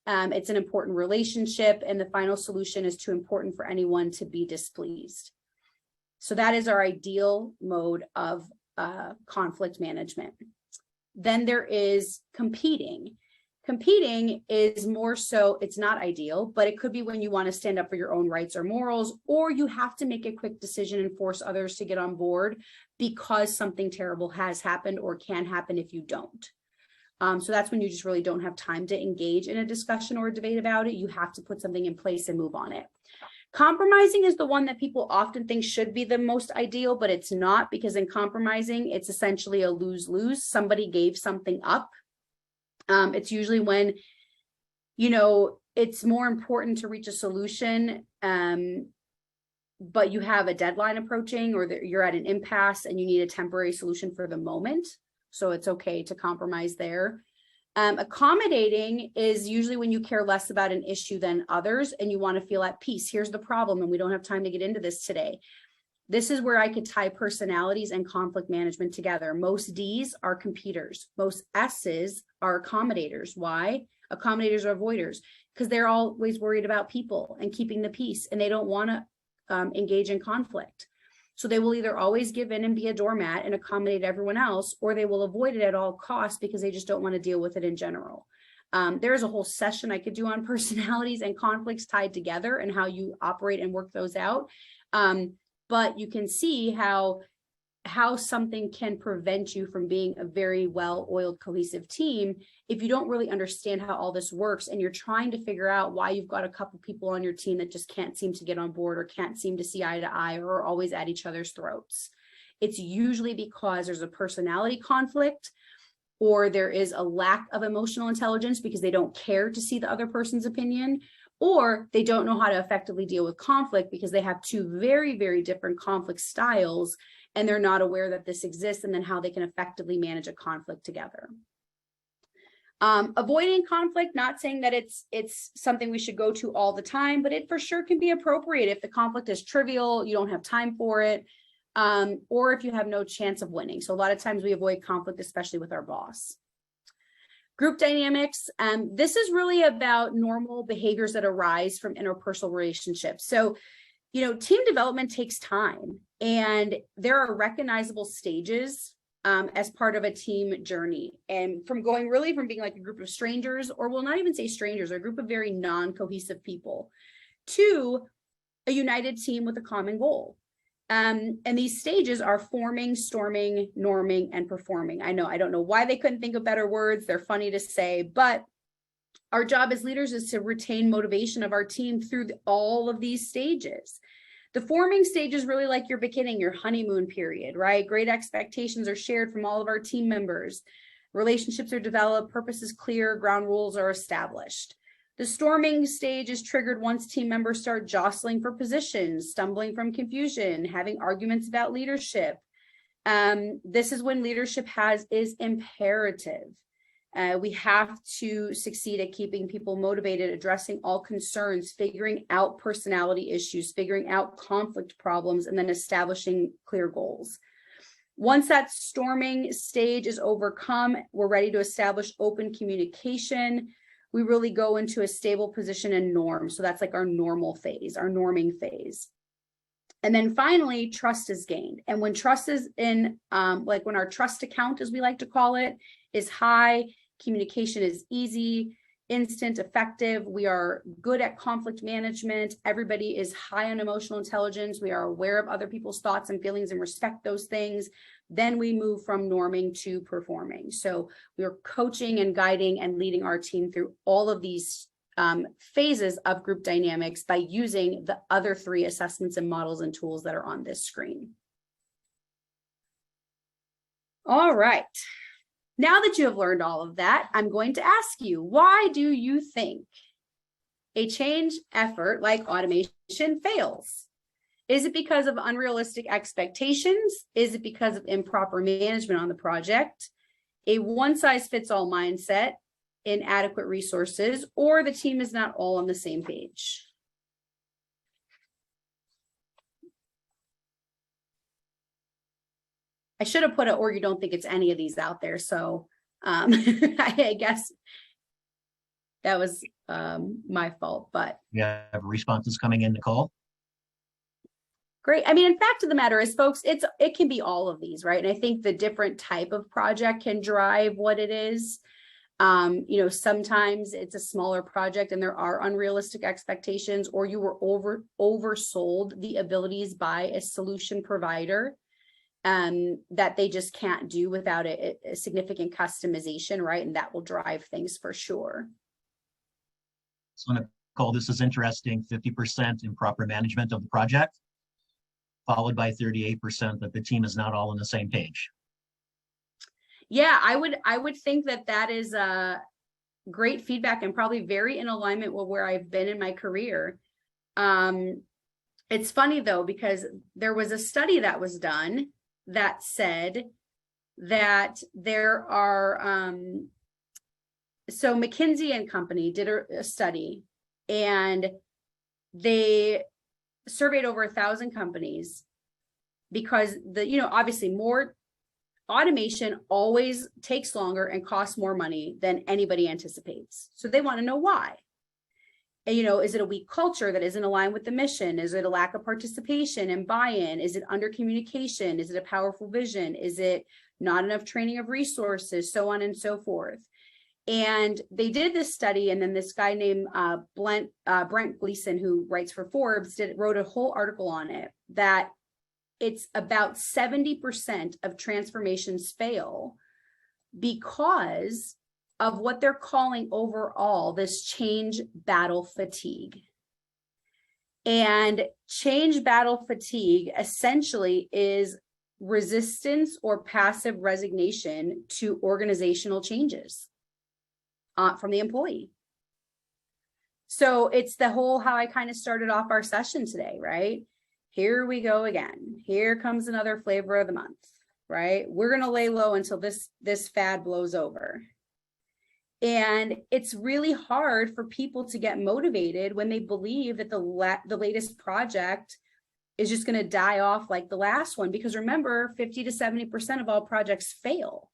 It's an important relationship, and the final solution is too important for anyone to be displeased. So that is our ideal mode of conflict management. Then there is competing. Competing is more so, it's not ideal, but it could be when you want to stand up for your own rights or morals, or you have to make a quick decision and force others to get on board because something terrible has happened or can happen if you don't. So that's when you just really don't have time to engage in a discussion or a debate about it. You have to put something in place and move on it. Compromising is the one that people often think should be the most ideal, but it's not, because in compromising, it's essentially a lose-lose. Somebody gave something up. It's usually when, you know, it's more important to reach a solution, but you have a deadline approaching, or you're at an impasse and you need a temporary solution for the moment. So it's okay to compromise there. Accommodating is usually when you care less about an issue than others and you want to feel at peace. Here's the problem, and we don't have time to get into this today. This is where I could tie personalities and conflict management together. Most D's are competitors. Most S's are accommodators. Why? Accommodators are avoiders because they're always worried about people and keeping the peace, and they don't want to engage in conflict. So they will either always give in and be a doormat and accommodate everyone else, or they will avoid it at all costs because they just don't want to deal with it in general. There's a whole session I could do on personalities and conflicts tied together and how you operate and work those out. But you can see how something can prevent you from being a very well-oiled, cohesive team if you don't really understand how all this works and you're trying to figure out why you've got a couple people on your team that just can't seem to get on board or can't seem to see eye to eye or are always at each other's throats. It's usually because there's a personality conflict or there is a lack of emotional intelligence because they don't care to see the other person's opinion, or they don't know how to effectively deal with conflict because they have two very, very different conflict styles and they're not aware that this exists and then how they can effectively manage a conflict together. Avoiding conflict, not saying that it's something we should go to all the time, but it for sure can be appropriate if the conflict is trivial, you don't have time for it, or if you have no chance of winning. So a lot of times we avoid conflict, especially with our boss. Group dynamics, this is really about normal behaviors that arise from interpersonal relationships. So, team development takes time, and there are recognizable stages as part of a team journey. And from being like a group of strangers, or we'll not even say strangers, or a group of very non-cohesive people, to a united team with a common goal. And these stages are forming, storming, norming, and performing. I don't know why they couldn't think of better words. They're funny to say, but our job as leaders is to retain motivation of our team through all of these stages. The forming stage is really like your beginning, your honeymoon period, right? Great expectations are shared from all of our team members. Relationships are developed, purpose is clear, ground rules are established. The storming stage is triggered once team members start jostling for positions, stumbling from confusion, having arguments about leadership. This is when leadership is imperative. We have to succeed at keeping people motivated, addressing all concerns, figuring out personality issues, figuring out conflict problems, and then establishing clear goals. Once that storming stage is overcome, we're ready to establish open communication. We really go into a stable position and norm. So that's like our normal phase, our norming phase. And then finally, trust is gained. And when trust is in, when our trust account, as we like to call it, is high, communication is easy, instant, effective. We are good at conflict management. Everybody is high on emotional intelligence. We are aware of other people's thoughts and feelings and respect those things. Then we move from norming to performing. So we are coaching and guiding and leading our team through all of these phases of group dynamics by using the other three assessments and models and tools that are on this screen. All right. Now that you have learned all of that, I'm going to ask you, why do you think a change effort like automation fails? Is it because of unrealistic expectations? Is it because of improper management on the project, a one-size-fits-all mindset, inadequate resources, or the team is not all on the same page? I should have put it, or you don't think it's any of these out there. So I guess that was my fault, but. Yeah, responses coming in, Nicole. Great. I mean, in fact of the matter is, folks, it can be all of these, right? And I think the different type of project can drive what it is. Sometimes it's a smaller project and there are unrealistic expectations, or you were oversold the abilities by a solution provider that they just can't do without a significant customization, right? And that will drive things for sure. So Nicole, this is interesting, 50% improper management of the project, followed by 38% that the team is not all on the same page. Yeah, I would think that is great feedback and probably very in alignment with where I've been in my career. It's funny though, because there was a study that was done that said that there are So McKinsey and Company did a study, and they surveyed over 1,000 companies, because obviously more automation always takes longer and costs more money than anybody anticipates. So they want to know why. And, is it a weak culture that isn't aligned with the mission? Is it a lack of participation and buy-in? Is it under communication? Is it a powerful vision? Is it not enough training of resources? So on and so forth. And they did this study, and then this guy named Brent Gleason, who writes for Forbes, wrote a whole article on it, that it's about 70% of transformations fail because of what they're calling overall this change battle fatigue. And change battle fatigue essentially is resistance or passive resignation to organizational changes from the employee. So it's the whole, how I kind of started off our session today, right? Here we go again. Here comes another flavor of the month, right? We're going to lay low until this fad blows over. And it's really hard for people to get motivated when they believe that the latest project is just going to die off like the last one. Because remember, 50 to 70% of all projects fail.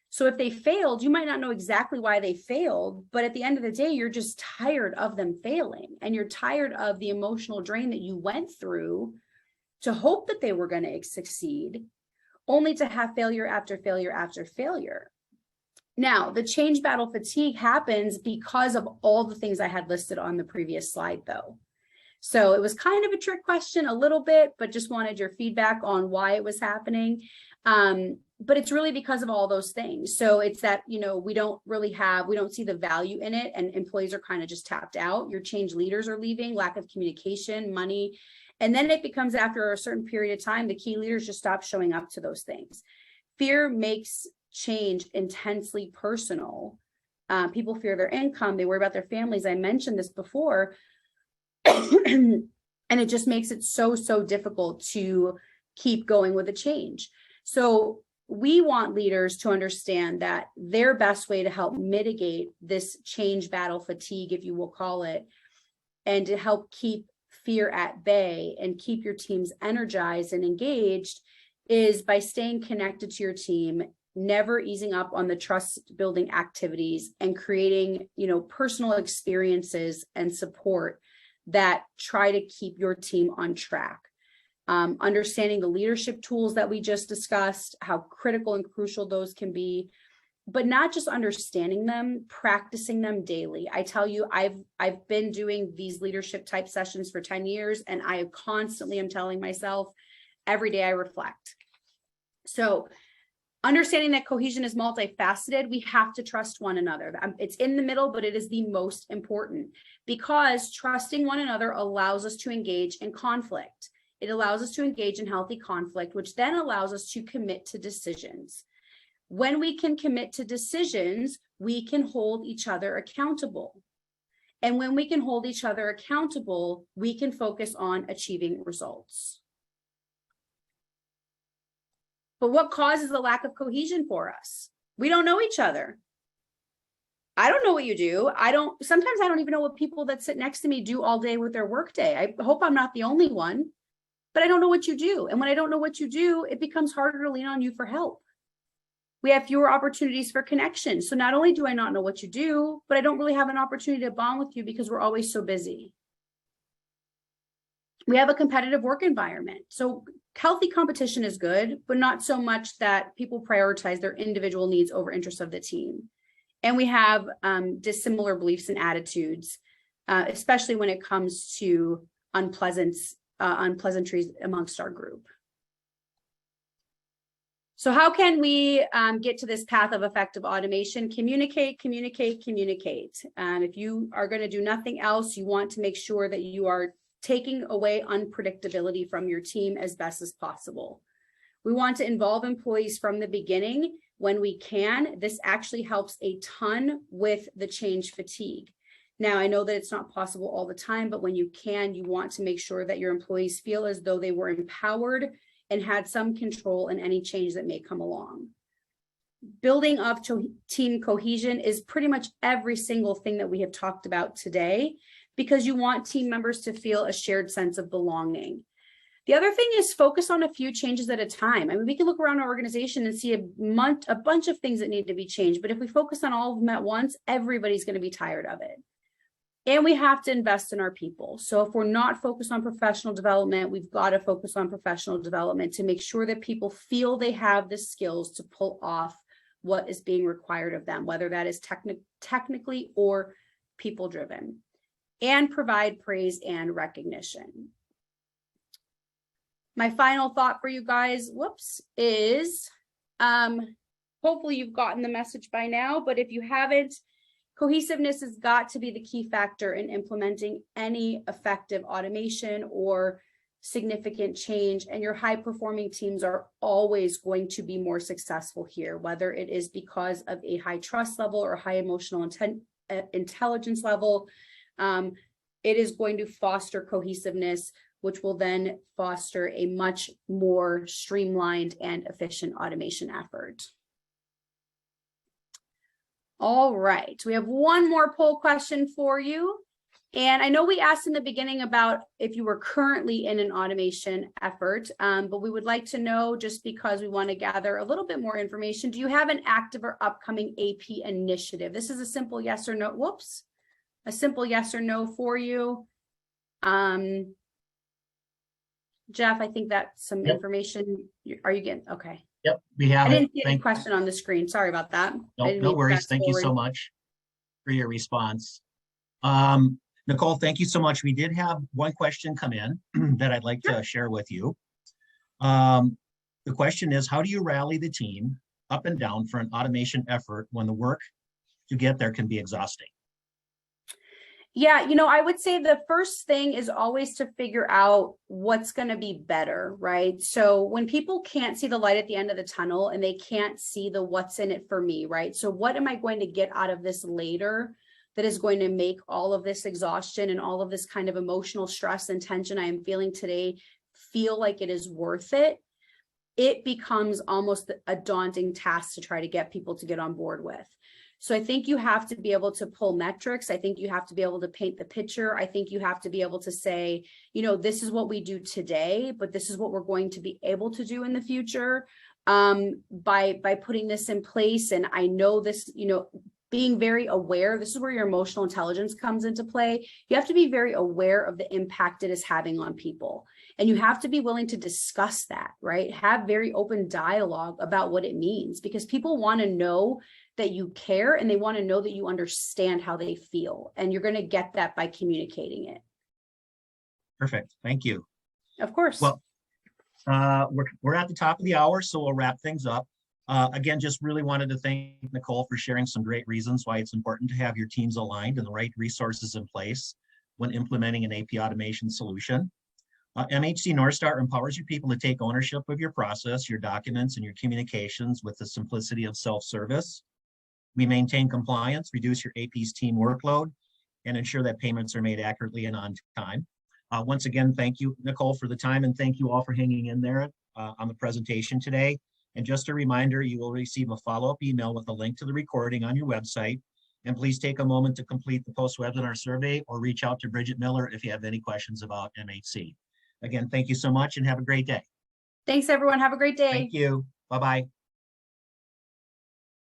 So if they failed, you might not know exactly why they failed, but at the end of the day, you're just tired of them failing, and you're tired of the emotional drain that you went through to hope that they were going to succeed, only to have failure after failure after failure. Now, the change battle fatigue happens because of all the things I had listed on the previous slide, though. So it was kind of a trick question a little bit, but just wanted your feedback on why it was happening. But it's really because of all those things. So it's that, we don't see the value in it, and employees are kind of just tapped out. Your change leaders are leaving, lack of communication, money. And then it becomes, after a certain period of time, the key leaders just stop showing up to those things. Fear makes change intensely personal. People fear their income. They worry about their families. I mentioned this before. And it just makes it so difficult to keep going with a change. So we want leaders to understand that their best way to help mitigate this change battle fatigue, if you will call it, and to help keep fear at bay and keep your teams energized and engaged, is by staying connected to your team, never easing up on the trust building activities, and creating, personal experiences and support that try to keep your team on track. Understanding the leadership tools that we just discussed, how critical and crucial those can be, but not just understanding them, practicing them daily. I tell you, I've been doing these leadership type sessions for 10 years, and I constantly am telling myself every day I reflect. So understanding that cohesion is multifaceted, we have to trust one another. It's in the middle, but it is the most important, because trusting one another allows us to engage in conflict. It allows us to engage in healthy conflict, which then allows us to commit to decisions. When we can commit to decisions, we can hold each other accountable. And when we can hold each other accountable, we can focus on achieving results. But what causes the lack of cohesion for us? We don't know each other. I don't know what you do. Sometimes I don't even know what people that sit next to me do all day with their workday. I hope I'm not the only one, but I don't know what you do. And when I don't know what you do, it becomes harder to lean on you for help. We have fewer opportunities for connection. So not only do I not know what you do, but I don't really have an opportunity to bond with you because we're always so busy. We have a competitive work environment. So healthy competition is good, but not so much that people prioritize their individual needs over interests of the team. And we have dissimilar beliefs and attitudes, especially when it comes to unpleasantries amongst our group. So how can we get to this path of effective automation? Communicate, communicate, communicate. If you are going to do nothing else, you want to make sure that you are taking away unpredictability from your team as best as possible. We want to involve employees from the beginning when we can. This actually helps a ton with the change fatigue. Now, I know that it's not possible all the time, but when you can, you want to make sure that your employees feel as though they were empowered and had some control in any change that may come along. building up to team cohesion is pretty much every single thing that we have talked about today, because you want team members to feel a shared sense of belonging. The other thing is focus on a few changes at a time. I mean, we can look around our organization and see a bunch of things that need to be changed, but if we focus on all of them at once, everybody's going to be tired of it. And we have to invest in our people. So if we're not focused on professional development, we've got to focus on professional development to make sure that people feel they have the skills to pull off what is being required of them, whether that is technically or people driven, and provide praise and recognition. My final thought for you guys, is hopefully you've gotten the message by now, but if you haven't, cohesiveness has got to be the key factor in implementing any effective automation or significant change, and your high performing teams are always going to be more successful here, whether it is because of a high trust level or high emotional intelligence level. It is going to foster cohesiveness, which will then foster a much more streamlined and efficient automation effort. All right, we have one more poll question for you. And I know we asked in the beginning about if you were currently in an automation effort, but we would like to know, just because we want to gather a little bit more information, do you have an active or upcoming AP initiative? This is a simple yes or no, a simple yes or no for you. Jeff, I think that's some information. Are you getting, okay. Yep, we have I didn't see any question on the screen. Sorry about that. No worries. Thank you so much for your response. Nicole, thank you so much. We did have one question come in that I'd like to share with you. The question is, how do you rally the team up and down for an automation effort when the work to get there can be exhausting? Yeah, I would say the first thing is always to figure out what's going to be better, right? So when people can't see the light at the end of the tunnel and they can't see the what's in it for me, right? So what am I going to get out of this later that is going to make all of this exhaustion and all of this kind of emotional stress and tension I am feeling today feel like it is worth it? It becomes almost a daunting task to try to get people to get on board with. So I think you have to be able to pull metrics. I think you have to be able to paint the picture. I think you have to be able to say, this is what we do today, but this is what we're going to be able to do in the future by putting this in place. And I know this, being very aware, this is where your emotional intelligence comes into play. You have to be very aware of the impact it is having on people. And you have to be willing to discuss that, right? Have very open dialogue about what it means, because people want to know that you care and they want to know that you understand how they feel. And you're going to get that by communicating it. Perfect. Thank you. Of course. Well, we're at the top of the hour, so we'll wrap things up. Again, just really wanted to thank Nicole for sharing some great reasons why it's important to have your teams aligned and the right resources in place when implementing an AP automation solution. MHC North Star empowers your people to take ownership of your process, your documents, and your communications with the simplicity of self-service. We maintain compliance, reduce your AP's team workload, and ensure that payments are made accurately and on time. Once again, thank you, Nicole, for the time, and thank you all for hanging in there on the presentation today. And just a reminder, you will receive a follow-up email with a link to the recording on your website. And please take a moment to complete the post-webinar survey or reach out to Bridget Miller if you have any questions about MHC. Again, thank you so much and have a great day. Thanks, everyone. Have a great day. Thank you. Bye-bye.